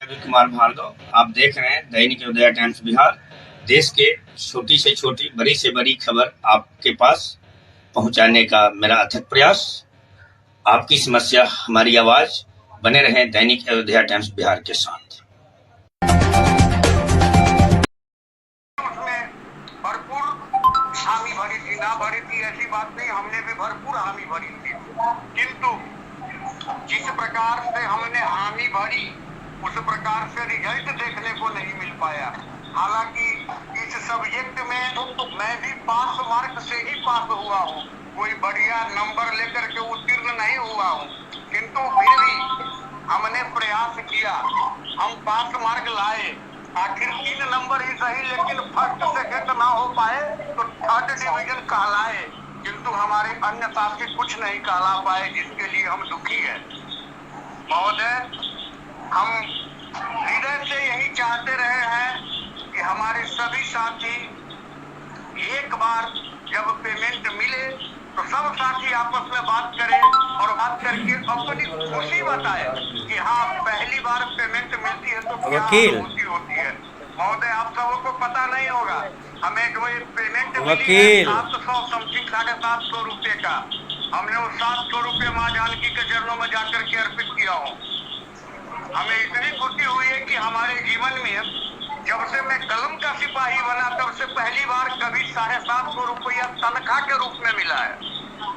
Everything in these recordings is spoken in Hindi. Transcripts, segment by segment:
रवि कुमार भार्गव, आप देख रहे हैं दैनिक उदय टाइम्स बिहार। देश के छोटी से छोटी, बड़ी से बड़ी खबर आपके पास पहुंचाने का मेरा अथक प्रयास। आपकी समस्या हमारी आवाज। बने रहें दैनिक अयोध्या टाइम्स बिहार के साथ। उसमें भरपूर हामी भरी थी, ना भरी थी ऐसी बात नहीं, हमने भी भरपूर हामी भरी थी, किंतु जिस प्रकार से हमने हामी भरी उस प्रकार से रिजल्ट देखने को नहीं मिल पाया। हालांकि इस सब्जेक्ट में मैं भी पास मार्क से ही पास हुआ हूँ, कोई बढ़िया नंबर लेकर के उत्तीर्ण नहीं हुआ हूँ, किंतु फिर भी हमने प्रयास किया, हम पास मार्क लाए। आखिर 3 नंबर ही सही, लेकिन फर्स्ट सेकंड ना हो पाए तो थर्ड डिवीजन कहलाए, किंतु हमारे अन्य साथी कुछ नहीं कहला पाए, जिसके लिए हम दुखी हैं। महोदय, हम हृदय से यही चाहते रहे हैं कि हमारे सभी साथी एक बार जब पेमेंट मिले तो सब साथी आपस में बात करें और बात करके अपनी खुशी बताए कि हाँ, पहली बार पेमेंट मिलती है तो क्या खुशी होती है। महोदय, आप सबों को पता नहीं होगा, हमें जो ये पेमेंट मिली है 700 समथिंग 750 रुपए का, हमने वो 700 रुपये माँ जानकी के चरणों में जाकर के अर्पित किया हूँ। हमें इतनी खुशी हुई है कि हमारे जीवन में जब से मैं कलम का सिपाही बना तब से पहली बार कभी 750 रुपया तनख्वाह के रूप में मिला है।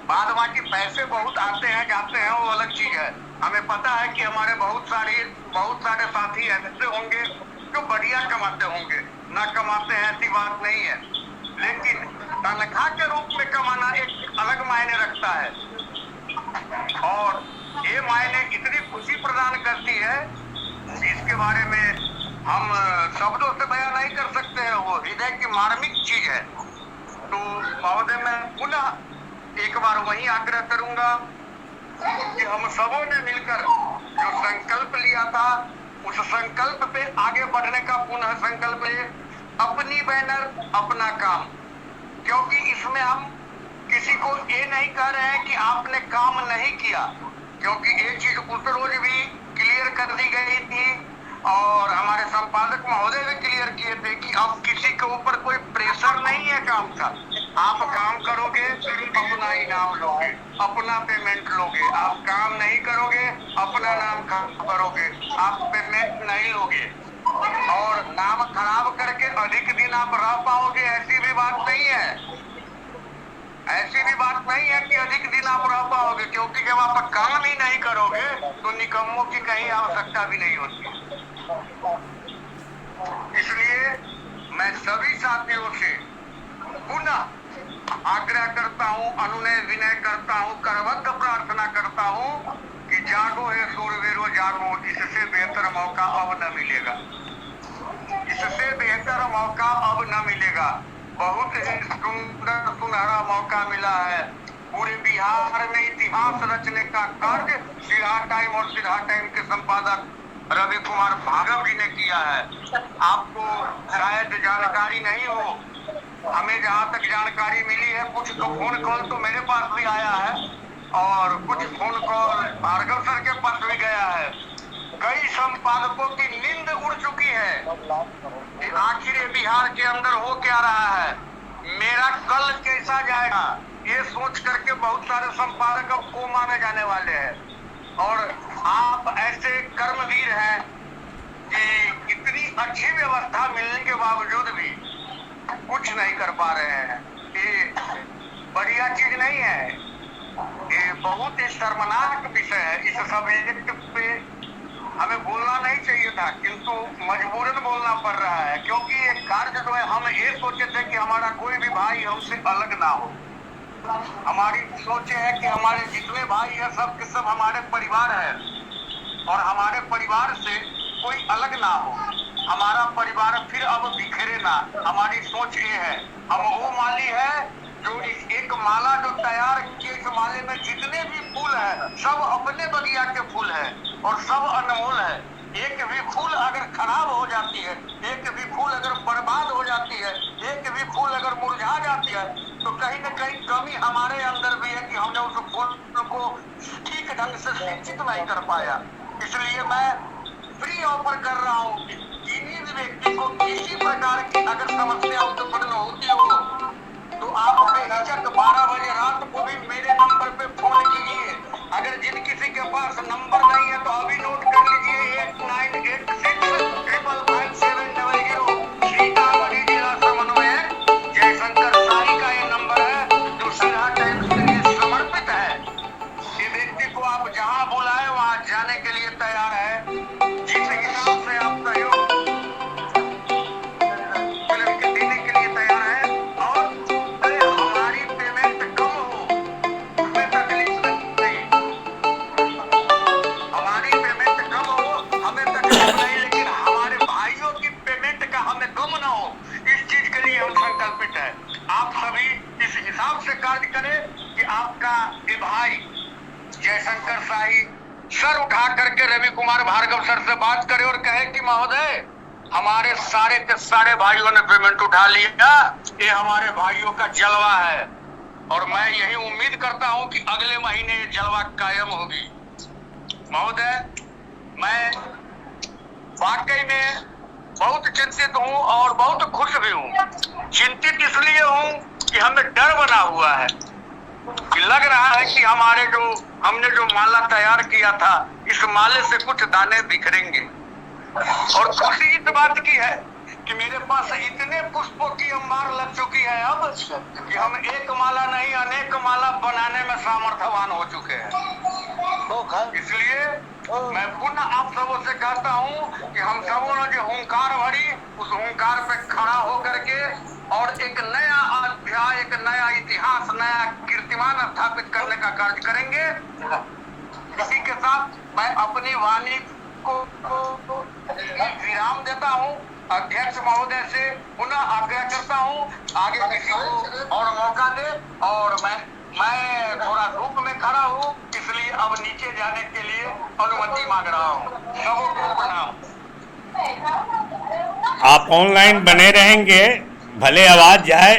बाद बाकी पैसे बहुत आते हैं जाते हैं, वो अलग चीज है। हमें पता है कि हमारे बहुत सारे साथी ऐसे होंगे जो बढ़िया कमाते होंगे, ना कमाते हैं ऐसी बात नहीं है, लेकिन तनख्वाह के रूप में कमाना एक अलग मायने रखता है, और ये मायने इतनी खुशी प्रदान करती है इसके बारे में हम शब्दों से बयां नहीं कर सकते हैं। वो हृदय की मार्मिक चीज है। तो महोदय, मैं पुनः एक बार वही आग्रह करूंगा कि हम सबों ने मिलकर जो संकल्प लिया था उस संकल्प पे आगे बढ़ने का पुनः संकल्प ले। अपनी बैनर अपना काम, क्योंकि इसमें हम किसी को ये नहीं कह रहे हैं कि आपने काम नहीं किया, क्योंकि ये चीज उस रोज भी क्लियर कर दी गई थी और हमारे संपादक महोदय भी क्लियर किए थे कि अब किसी के ऊपर कोई प्रेशर नहीं है काम का। आप काम करोगे अपना इनाम लोगे, अपना पेमेंट लोगे। आप काम नहीं करोगे अपना नाम करोगे, आप पेमेंट नहीं लोगे, और नाम खराब करके अधिक दिन आप रह पाओगे ऐसी भी बात नहीं है। ऐसी भी बात नहीं है कि अधिक दिन आप रह पाओगे, क्योंकि जब आप काम ही नहीं करोगे तो निकम्मों की कहीं आवश्यकता भी नहीं होती। इसलिए मैं सभी साथियों से पुनः आग्रह करता हूँ, अनुनय विनय करता हूँ, करबद्ध प्रार्थना करता हूँ कि जागो हे शूरवीरो जागो, इससे बेहतर मौका अब न मिलेगा, इससे बेहतर मौका अब न मिलेगा। बहुत ही सुंदर सुनहरा मौका मिला है। पूरे बिहार में इतिहास रचने का कार्य सिरहा टाइम और सिरहा टाइम के संपादक रवि कुमार भार्गव जी ने किया है। आपको शायद जानकारी नहीं हो, हमें जहाँ तक जानकारी मिली है, कुछ तो फोन कॉल तो मेरे पास भी आया है और कुछ फोन कॉल भार्गव सर के पास भी गया है। कई संपादकों की नींद उड़ चुकी है कि आखिर बिहार के अंदर हो क्या रहा है, मेरा कल कैसा जाएगा, ये सोच करके बहुत सारे संपादक अब कोमा में जाने वाले हैं। और आप ऐसे कर्मवीर हैं कि इतनी अच्छी व्यवस्था मिलने के बावजूद भी कुछ नहीं कर पा रहे हैं। ये बढ़िया चीज नहीं है, ये बहुत ही शर्मनाक विषय है। इस सब्जेक्ट पे हमें बोलना नहीं चाहिए था, किंतु मजबूरन बोलना पड़ रहा है, क्योंकि ये कार्य जो है हम ये सोचे थे कि हमारा कोई भी भाई हमसे अलग ना हो। हमारी सोच है कि हमारे जितने भाई हैं सब के सब हमारे परिवार है और हमारे परिवार से कोई अलग ना हो, हमारा परिवार फिर अब बिखरे ना। हमारी सोच ये है, हम वो माली है जो इस एक माला जो तैयार किए, इस माले में जितने भी फूल है सब अपने बगिया के फूल है और सब अनमोल है। एक भी फूल अगर खराब हो जाती है, एक भी फूल अगर बर्बाद हो जाती है, एक भी फूल अगर मुरझा जाती है, तो कहीं न कहीं कमी हमारे अंदर भी है कि हमने उस फूल को ठीक ढंग से सिंचित नहीं कर पाया। इसलिए मैं फ्री ऑफर कर रहा हूँ कि किसी भी व्यक्ति को किसी प्रकार की अगर समस्या उत्पन्न होती हो तो आप बेहिचक 12 बजे रात को भी मेरे नंबर पे फोन कीजिए। अगर जिन किसी के पास नंबर नहीं है तो अभी नोट कर लीजिए 8986555700। सीतामढ़ी जिला समन्वयक जयशंकर साई का ये नंबर है जो सिन्हा टाइम्स के लिए समर्पित है। ये व्यक्ति को आप जहां बुलाए वहां जाने के लिए तैयार है। जिस हिसाब से आप सहयोग फिल्म के देने के लिए तैयार है और हमारी पेमेंट कम हो उसमें तकलीफ नहीं, हमारी पेमेंट कम हो हमें तकलीफ नहीं, लेकिन हमारे भाइयों की पेमेंट का हमें गम ना हो, इस चीज के लिए हम संकल्पित है। आप सभी इस हिसाब से कार्य करें कि आपका ये भाई जयशंकर साई सर उठा करके रवि कुमार भार्गव सर से बात करे और कहे कि महोदय हमारे सारे के सारे भाइयों ने पेमेंट उठा लिया, ये हमारे भाइयों का जलवा है। और मैं यही उम्मीद करता हूं कि अगले महीने ये जलवा कायम होगी। महोदय मैं वाकई में बहुत चिंतित हूं और बहुत खुश भी हूं। चिंतित इसलिए हूं कि हमें डर बना हुआ है कि लग रहा है कि हमने जो माला तैयार किया था इस माले से कुछ दाने बिखरेंगे। और खुशी इस बात की है कि मेरे पास इतने पुष्पों की अंबार लग चुकी है अब कि हम एक माला नहीं अनेक माला बनाने में सामर्थ्यवान हो चुके हैं। इसलिए मैं पुनः आप सबों से कहता हूं कि हम सबों ने जो हुंकार भरी उस हुंकार पे खड़ा होकर के और एक नया अध्याय, एक नया इतिहास, नया कीर्तिमान स्थापित करने का कार्य करेंगे। इसी के साथ मैं अपनी वाणी को विराम देता हूं। अध्यक्ष महोदय से पुनः आग्रह करता हूं आगे किसी को और मौका दे। और मैं थोड़ा धूप में खड़ा हूं इसलिए अब नीचे जाने के लिए अनुमति मांग रहा हूं। सबों को प्रणाम। आप ऑनलाइन बने रहेंगे, भले आवाज जाए,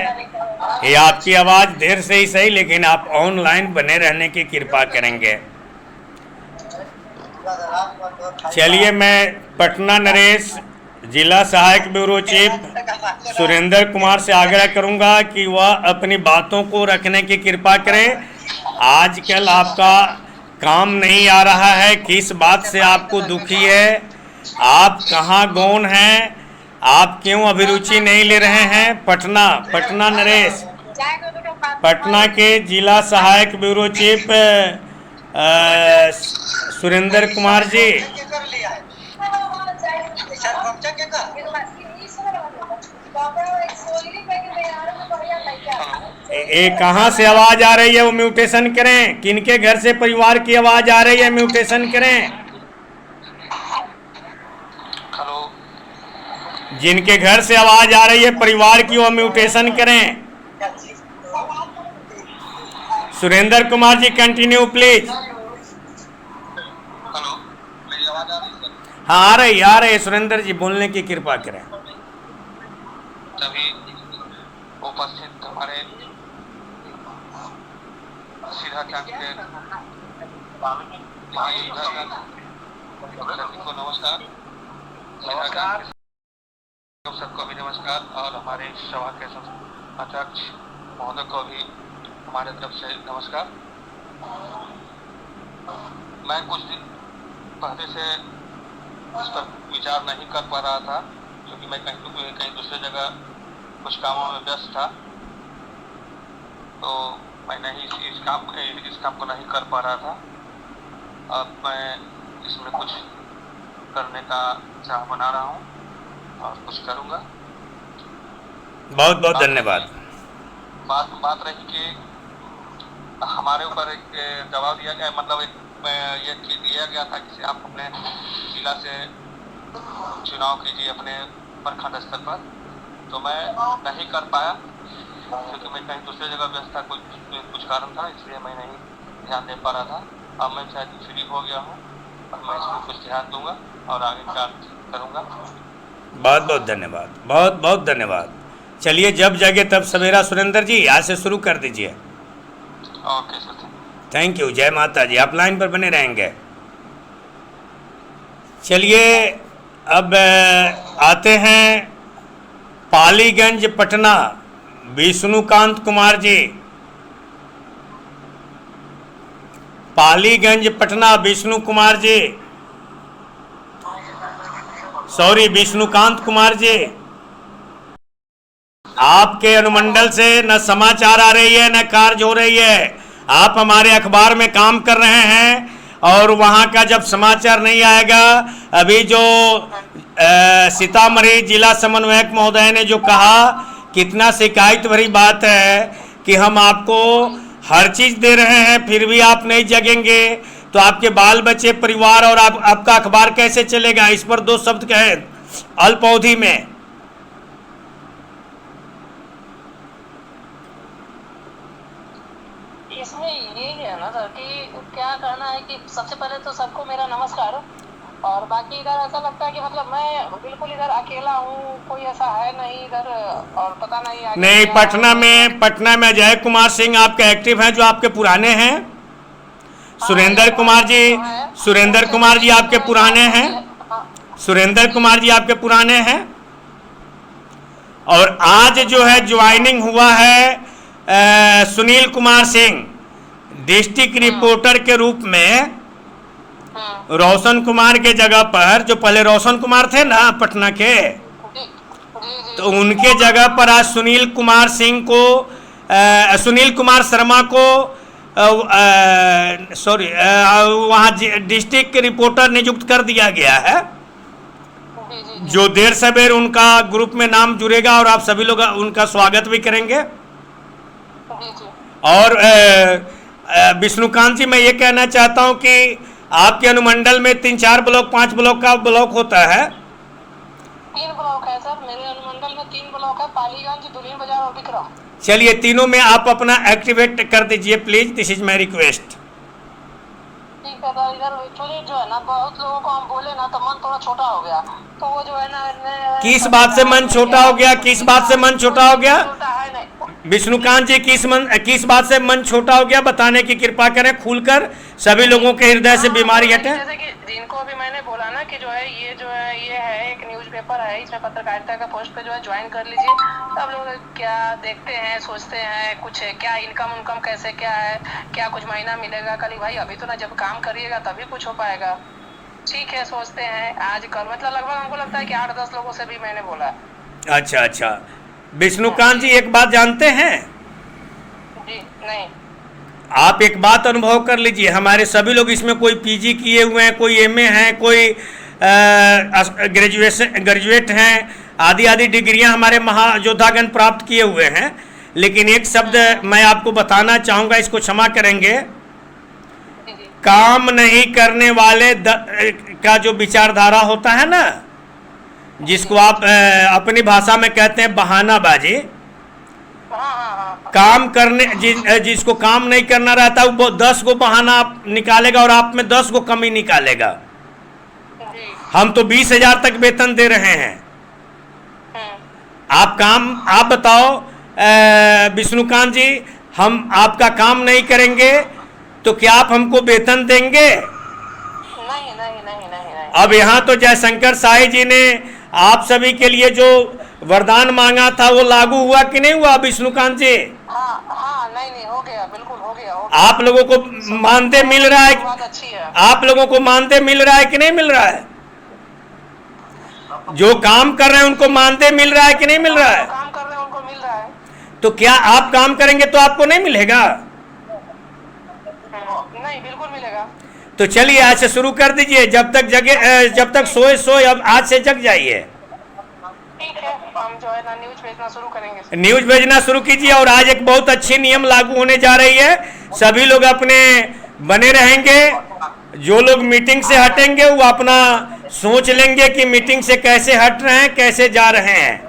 ये आपकी आवाज देर से ही सही, लेकिन आप ऑनलाइन बने रहने की कृपा करेंगे। चलिए मैं पटना नरेश जिला सहायक ब्यूरो चीफ सुरेंद्र कुमार से आग्रह करूंगा कि वह अपनी बातों को रखने की कृपा करें। आजकल आपका काम नहीं आ रहा है, किस बात से आपको दुखी है, आप कहाँ गौण हैं, आप क्यों अभिरुचि नहीं ले रहे हैं। पटना नरेश पटना के जिला सहायक ब्यूरो चीफ सुरेंद्र कुमार जी, ये कहाँ से आवाज आ रही है वो म्यूटेशन करें। किनके घर से परिवार की आवाज आ रही है म्यूटेशन करें। जिनके घर से आवाज आ रही है परिवार की वो म्यूटेशन करें। Surendra Kumar ji continue please. Hello, मेरी आवाज आ रही है? हाँ आ रही है सुरेंद्र जी, बोलने की कृपा करें। सभी उपस्थित हमारे सीधा कैंप के सभी को नमस्कार। सबको भी नमस्कार और हमारे सभा के अध्यक्ष महोदय को भी हमारे तरफ से नमस्कार। मैं कुछ दिन पहले से इस पर विचार नहीं कर पा रहा था क्योंकि मैं कहीं दूसरी जगह कुछ कामों में व्यस्त था, तो मैं नहीं इस काम को नहीं कर पा रहा था। अब मैं इसमें कुछ करने का चाह बना रहा हूँ और कुछ करूँगा। बहुत बहुत धन्यवाद। बात रही कि हमारे ऊपर एक दबाव दिया गया, मतलब ये दिया गया था कि आप अपने जिला से चुनाव कीजिए अपने प्रखंड स्तर पर, तो मैं नहीं कर पाया क्योंकि मैं कहीं दूसरी जगह व्यस्त था, कुछ कारण था, इसलिए मैं नहीं ध्यान दे पा रहा था। अब मैं शायद फ्री हो गया हूँ और मैं इसमें कुछ ध्यान दूंगा और आगे कार्य करूँगा। बहुत बहुत धन्यवाद, बहुत बहुत धन्यवाद। चलिए जब जगे तब सवेरा सुरेंद्र जी, आज से शुरू कर दीजिए। Okay sir, thank you. जय माता जी। आप लाइन पर बने रहेंगे। चलिए अब आते हैं पालीगंज पटना, विष्णुकांत कुमार जी। पालीगंज पटना विष्णु कुमार जी, सॉरी विष्णुकांत कुमार जी, आपके अनुमंडल से न समाचार आ रही है न कार्य हो रही है। आप हमारे अखबार में काम कर रहे हैं और वहाँ का जब समाचार नहीं आएगा, अभी जो सीतामढ़ी जिला समन्वयक महोदय ने जो कहा, कितना शिकायत भरी बात है कि हम आपको हर चीज़ दे रहे हैं फिर भी आप नहीं जगेंगे, तो आपके बाल बच्चे परिवार और आपका अखबार कैसे चलेगा। इस पर 2 शब्द कहें अल्प अवधि में। इसमें यही है ना सर कि क्या कहना है कि सबसे पहले तो सबको मेरा नमस्कार, और बाकी इधर ऐसा लगता है कि मतलब मैं बिल्कुल इधर अकेला हूँ, कोई ऐसा है नहीं इधर, और पता नहीं आगे नहीं, पटना में अजय कुमार सिंह आपके एक्टिव हैं जो आपके पुराने हैं। सुरेंद्र कुमार जी आपके पुराने हैं। सुरेंद्र कुमार जी आपके पुराने हैं। और आज जो है ज्वाइनिंग हुआ है सुनील कुमार सिंह, डिस्ट्रिक्ट रिपोर्टर के रूप में रोशन कुमार के जगह पर। जो पहले रोशन कुमार थे ना पटना के, तो उनके जगह पर आज सुनील कुमार शर्मा को वहाँ डिस्ट्रिक्ट रिपोर्टर नियुक्त कर दिया गया है, जो देर सवेर उनका ग्रुप में नाम जुड़ेगा और आप सभी लोग उनका स्वागत भी करेंगे। और विष्णुकांत जी, मैं ये कहना चाहता हूँ कि आपके अनुमंडल में 3-4 ब्लॉक 5 ब्लॉक का ब्लॉक होता है। 3 ब्लॉक है सर, मेरे अनुमंडल में 3 ब्लॉक है, पालीगंज, दुल्हिन बाजार और विक्रम। चलिए, तीनों में आप अपना एक्टिवेट कर दीजिए please, this is my request. ठीक है सर। इधर एक्चुअली जो है ना, बहुत लोगों को हम बोले ना तो मन थोड़ा छोटा हो गया, तो वो जो है ना, किस बात से मन छोटा हो गया? किस बात से मन छोटा हो गया विष्णुकांत जी? किस बात से मन छोटा हो गया, बताने की कृपा करें खुलकर, सभी लोगों के हृदय से बीमारी हटे। जैसे कि जिनको भी मैंने बोला ना कि जो है ये है एक न्यूज़पेपर है, इसमें पत्रकारिता का पोस्ट पे जो है ज्वाइन कर लीजिए। सब लोग क्या देखते हैं, सोचते हैं कुछ क्या इनकम कैसे क्या है, क्या कुछ महीना मिलेगा कल। भाई अभी तो ना, जब काम करिएगा तभी कुछ हो पाएगा। ठीक है, सोचते हैं आज कल, मतलब लगभग हमको लगता है कि 8-10 लोगों से भी मैंने बोला। अच्छा, विष्णुकांत जी एक बात जानते हैं? जी नहीं। आप एक बात अनुभव कर लीजिए, हमारे सभी लोग इसमें कोई पीजी किए हुए हैं, कोई एमए हैं, कोई ग्रेजुएट हैं, आदि डिग्रियां हमारे महायोद्धागण प्राप्त किए हुए हैं। लेकिन एक शब्द मैं आपको बताना चाहूँगा, इसको क्षमा करेंगे, काम नहीं करने वाले का जो विचारधारा होता है ना, जिसको आप अपनी भाषा में कहते हैं बहानाबाजी, काम करने जिसको काम नहीं करना रहता वो 10 गो बहाना निकालेगा और आप में 10 गो कमी निकालेगा। हम तो 20,000 तक वेतन दे रहे हैं। आप बताओ विष्णुकांत जी, हम आपका काम नहीं करेंगे तो क्या आप हमको वेतन देंगे? नहीं। अब यहाँ तो जयशंकर शाही जी ने आप सभी के लिए जो वरदान मांगा था वो लागू हुआ कि नहीं हुआ विष्णुकांत जी? नहीं, हो गया, बिल्कुल हो गया। आप लोगों को मानदेय मिल रहा है? आप लोगों को मानदेय मिल रहा है कि नहीं मिल रहा है? जो काम कर रहे हैं उनको मानदेय मिल रहा है कि नहीं मिल रहा है? काम कर रहे हैं उनको मिल रहा है। तो क्या आप काम करेंगे तो आपको नहीं मिलेगा? नहीं, बिल्कुल मिलेगा। तो चलिए आज से शुरू कर दीजिए, जब तक सोए अब आज से जग जाइए। ठीक है, हम जो है ना न्यूज भेजना शुरू करेंगे। न्यूज भेजना शुरू कीजिए। और आज एक बहुत अच्छी नियम लागू होने जा रही है, सभी लोग अपने बने रहेंगे। जो लोग मीटिंग से हटेंगे वो अपना सोच लेंगे कि मीटिंग से कैसे हट रहे हैं, कैसे जा रहे हैं।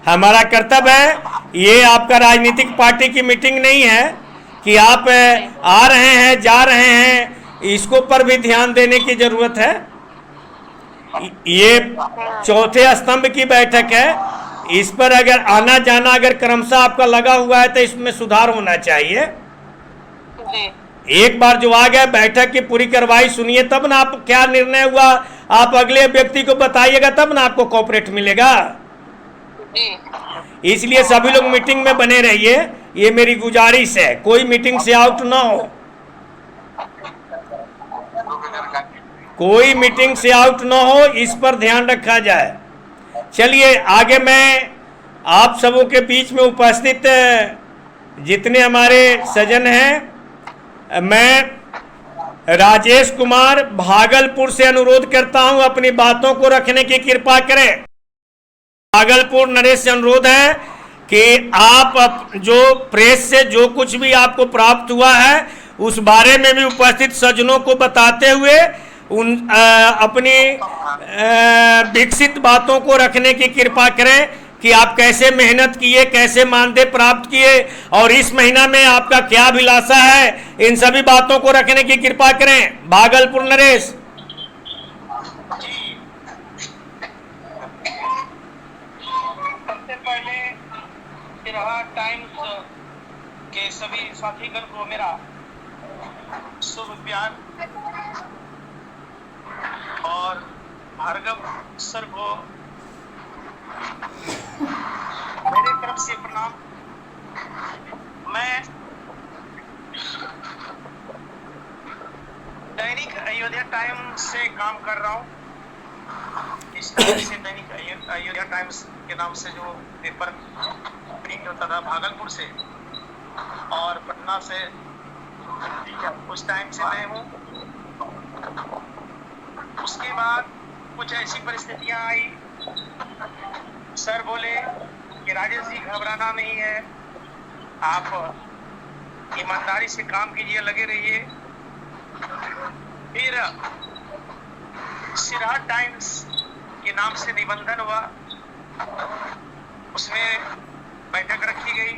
हमारा कर्तव्य है, ये आपका राजनीतिक पार्टी की मीटिंग नहीं है कि आप आ रहे हैं जा रहे हैं, इसको पर भी ध्यान देने की जरूरत है। ये चौथे स्तंभ की बैठक है, इस पर अगर आना जाना अगर क्रमशः आपका लगा हुआ है तो इसमें सुधार होना चाहिए। एक बार जो आ गया बैठक की पूरी कार्रवाई सुनिए, तब ना आप क्या निर्णय हुआ आप अगले व्यक्ति को बताइएगा, तब ना आपको कॉर्पोरेट मिलेगा। इसलिए सभी लोग मीटिंग में बने रहिए, ये मेरी गुजारिश है, कोई मीटिंग से आउट ना हो, कोई मीटिंग से आउट ना हो, इस पर ध्यान रखा जाए। चलिए आगे मैं आप सबों के बीच में उपस्थित जितने हमारे सज्जन हैं, मैं राजेश कुमार भागलपुर से अनुरोध करता हूं अपनी बातों को रखने की कृपा करें। भागलपुर नरेश से अनुरोध है कि आप जो प्रेस से जो कुछ भी आपको प्राप्त हुआ है उस बारे में भी उपस्थित सज्जनों को बताते हुए उन अपनी विकसित बातों को रखने की कृपा करें कि आप कैसे मेहनत किए, कैसे मानदेय प्राप्त किए और इस महीना में आपका क्या अभिलाषा है, इन सभी बातों को रखने की कृपा करें। भागलपुर नरेश। सबसे पहले सिरहा टाइम्स के सभी साथीगण को मेरा शुभ प्यार और भार्गव सर को मेरे तरफ से प्रणाम। मैं दैनिक अयोध्या टाइम्स से काम कर रहा हूँ। इस टाइम से दैनिक अयोध्या टाइम्स के नाम से जो पेपर प्रिंट होता था भागलपुर से और पटना से, उस टाइम से मैं हूँ। उसके बाद कुछ ऐसी परिस्थितियां आई, सर बोले कि राजेश जी घबराना नहीं है, आप ईमानदारी से काम कीजिए, लगे रहिए। फिर सिरहा टाइम्स के नाम से निबंधन हुआ, उसमें बैठक रखी गई।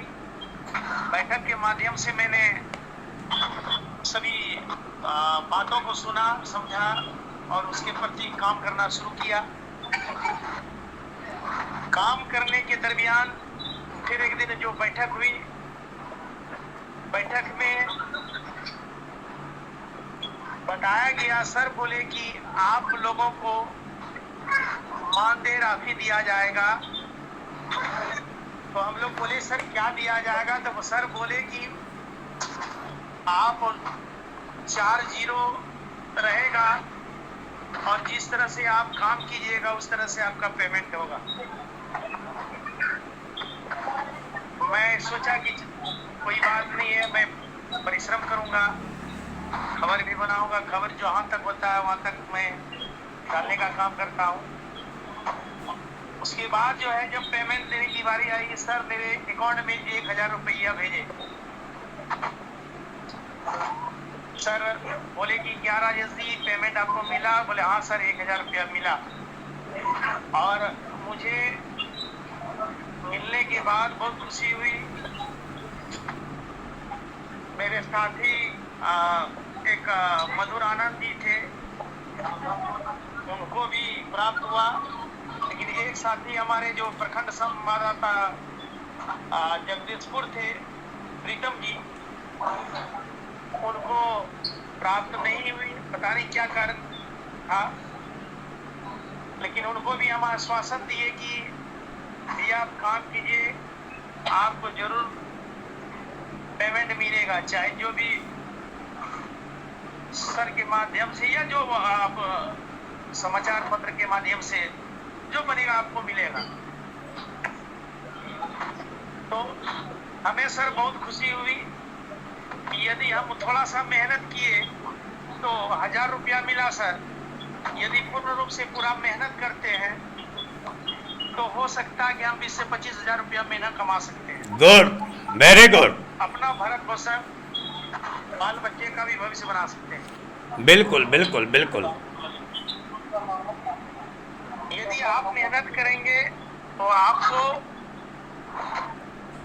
बैठक के माध्यम से मैंने सभी बातों को सुना, समझा और उसके प्रति काम करना शुरू किया। काम करने के दरमियान फिर एक दिन जो बैठक हुई, बैठक में बताया गया, सर बोले कि आप लोगों को मानदेय राशि दिया जाएगा। तो हम लोग बोले सर क्या दिया जाएगा? तो सर बोले कि आप 4-0 रहेगा और जिस तरह से आप काम कीजिएगा उस तरह से आपका पेमेंट होगा। मैं सोचा कि कोई बात नहीं है, मैं परिश्रम करूंगा, खबर भी बनाऊंगा, खबर जहां तक होता है वहां तक मैं डालने का काम करता हूं। उसके बाद जो है जब पेमेंट देने की बारी आई, सर मेरे अकाउंट में 1000 रुपया भेजे। सर बोले कि क्या राजेश जी पेमेंट आपको मिला? बोले हाँ सर 1000 रुपया मिला। और मुझे मिलने के बाद बहुत खुशी हुई। मेरे साथी एक मधुर आनंद जी थे, उनको भी प्राप्त हुआ। लेकिन एक साथी हमारे जो प्रखंड संवाददाता जगदीशपुर थे, प्रीतम जी, उनको प्राप्त नहीं हुई, पता नहीं क्या कारण था। लेकिन उनको भी हम आश्वासन दिए कि भैया आप काम कीजिए, आपको जरूर पेमेंट मिलेगा, चाहे जो भी सर के माध्यम से या जो आप समाचार पत्र के माध्यम से जो बनेगा आपको मिलेगा। तो हमें सर बहुत खुशी हुई कि यदि हम थोड़ा सा मेहनत किए तो 1000 रुपया मिला सर। यदि पूर्ण रूप से पूरा मेहनत करते हैं तो हो सकता है कि हम इससे 25,000 रुपया महीना कमा सकते हैं। Good, very good. अपना भरण पोषण, बाल बच्चे का भी भविष्य बना सकते हैं। बिल्कुल बिल्कुल बिल्कुल। यदि आप मेहनत करेंगे तो आपको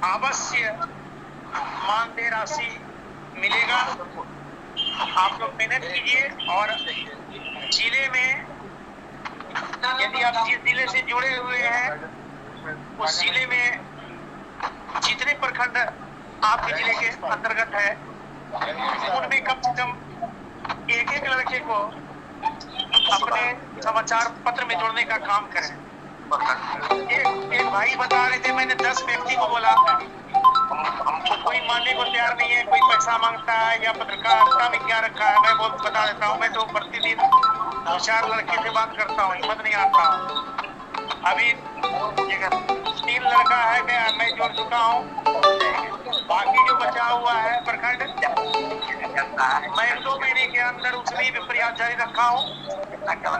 अवश्य मानदेय राशि मिलेगा। आप लोग मेहनत कीजिए और जिले में यदि आप जिस जिले से जुड़े हुए हैं उस जिले में जितने प्रखंड आपके जिले के अंतर्गत है उनमें कम से कम एक लड़के को अपने समाचार पत्र में जोड़ने का काम करें। एक भाई बता रहे थे, मैंने 10 व्यक्ति को बोला, कोई मानने को तैयार नहीं है, कोई पैसा मांगता है या पत्रकारिता में क्या रखा है। मैं बहुत बता देता हूँ, मैं तो प्रतिदिन 2-4 लड़के से बात करता हूँ, हिम्मत नहीं आता हूँ। अभी 3 लड़का है, मैं जोड़ चुका हूँ, बाकी जो बचा हुआ है प्रखंड, मैं 2 महीने के अंदर उसमें भी प्रयास जारी रखा हूँ,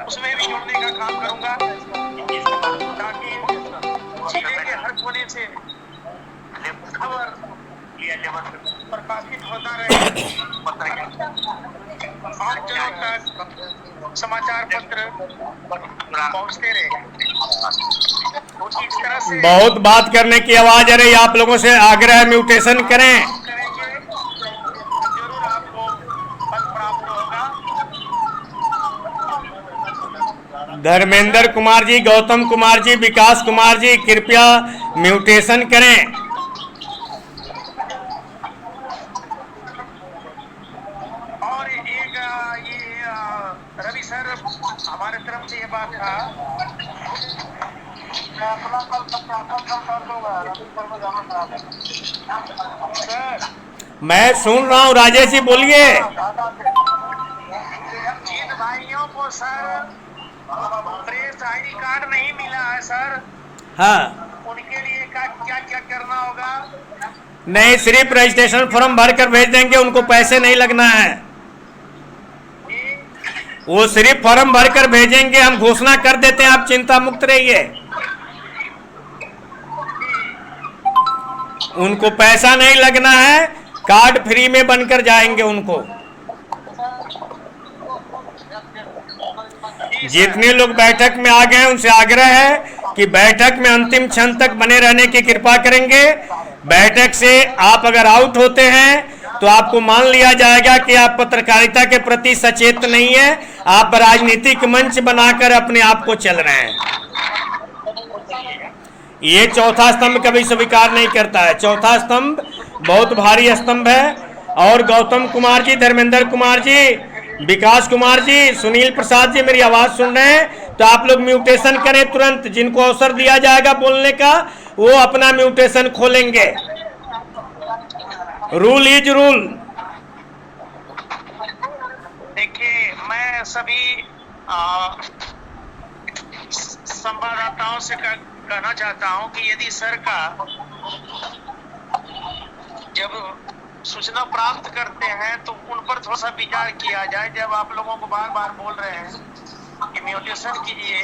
उसमें भी जोड़ने का काम करूंगा, ताकि जिले के हर कोने से खबर प्रकाशित होता रहे, 5 जनों तक समाचार पत्र पहुंचते रहे। इस तरह से बहुत बात करने की आवाज आ रही, आप लोगों से आग्रह म्यूटेशन करें। करेंगे, जरूर आपको फल प्राप्त होगा। धर्मेंद्र कुमार जी, गौतम कुमार जी, विकास कुमार जी, कृपया म्यूटेशन करें। और एक ये रवि सर, हमारे तरफ से ये बात था, मैं अपना कल सत्यापन कर दूंगा, रवि सर को जाना चाहता हूं। सर मैं सुन रहा हूँ, राजेश जी बोलिए। जिन भाइयों को सर प्रेस आईडी कार्ड नहीं मिला है सर, हाँ, उनके लिए क्या क्या करना होगा? नहीं, सिर्फ रजिस्ट्रेशन फॉर्म भर कर भेज देंगे, उनको पैसे नहीं लगना है। वो सिर्फ फॉर्म भर कर भेजेंगे, हम घोषणा कर देते हैं, आप चिंता मुक्त रहिए। उनको पैसा नहीं लगना है, कार्ड फ्री में बनकर जाएंगे उनको। जितने लोग बैठक में आ गए हैं उनसे आग्रह है कि बैठक में अंतिम क्षण तक बने रहने की कृपा करेंगे। बैठक से आप अगर आउट होते हैं तो आपको मान लिया जाएगा कि आप पत्रकारिता के प्रति सचेत नहीं है, आप राजनीतिक मंच बनाकर अपने आप को चल रहे हैं। ये चौथा स्तंभ कभी स्वीकार नहीं करता है। चौथा स्तंभ बहुत भारी स्तंभ है। और गौतम कुमार जी, धर्मेंद्र कुमार जी, विकास कुमार जी, सुनील प्रसाद जी मेरी आवाज सुन रहे हैं तो आप लोग म्यूटेशन करें तुरंत। जिनको अवसर दिया जाएगा बोलने का वो अपना म्यूटेशन खोलेंगे। Rule is rule. देखिए, मैं सभी संवाददाताओं से कहना चाहता हूं कि यदि सर का जब सूचना प्राप्त करते हैं तो उन पर थोड़ा सा विचार किया जाए। जब आप लोगों को बार बार बोल रहे हैं कि म्यूटेशन कीजिए,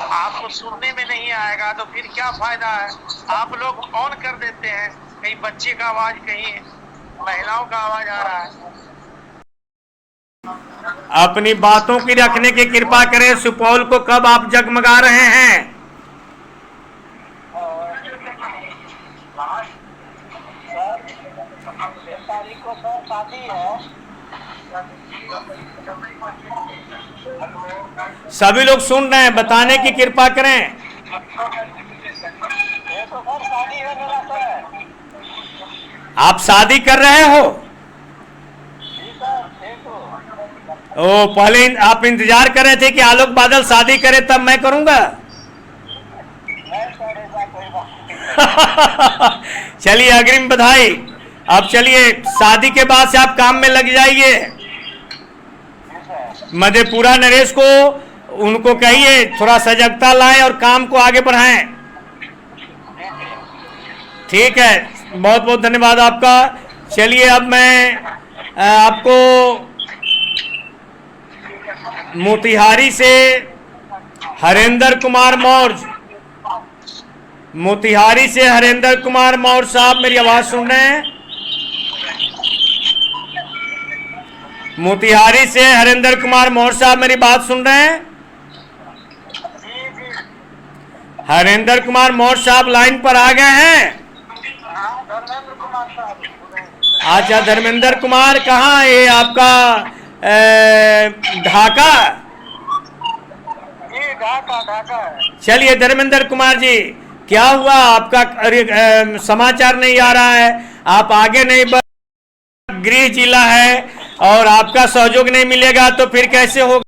आपको सुनने में नहीं आएगा तो फिर क्या फायदा है? आप लोग ऑन कर देते हैं, कहीं बच्चे का आवाज, कहीं महिलाओं का आवाज आ रहा है। अपनी बातों की रखने की कृपा करें। सुपौल को कब आप जगमगा रहे हैं? सभी लोग सुन रहे हैं, बताने की कृपा करें। आप शादी कर रहे हो? ओ, पहले आप इंतजार कर रहे थे कि आलोक बादल शादी करे तब मैं करूंगा। चलिए, अग्रिम बधाई। अब चलिए, शादी के बाद से आप काम में लग जाइए। मधेपुरा नरेश को उनको कहिए थोड़ा सजगता लाएं और काम को आगे बढ़ाएं। ठीक है, बहुत बहुत धन्यवाद आपका। चलिए, अब मैं आपको मोतिहारी से हरेंद्र कुमार मौर्य, मोतिहारी से हरेंद्र कुमार मौर्य साहब मेरी आवाज सुन रहे हैं? मोतिहारी से हरेंद्र कुमार मौर्य साहब मेरी बात सुन रहे हैं? हरेंद्र कुमार मौर्य साहब लाइन पर आ गए हैं? अच्छा, धर्मेंद्र कुमार कहाँ है? ये आपका ढाका? चलिए धर्मेंद्र कुमार जी, क्या हुआ आपका? समाचार नहीं आ रहा है, आप आगे नहीं बढ़ गृह जिला है और आपका सहयोग नहीं मिलेगा तो फिर कैसे होगा।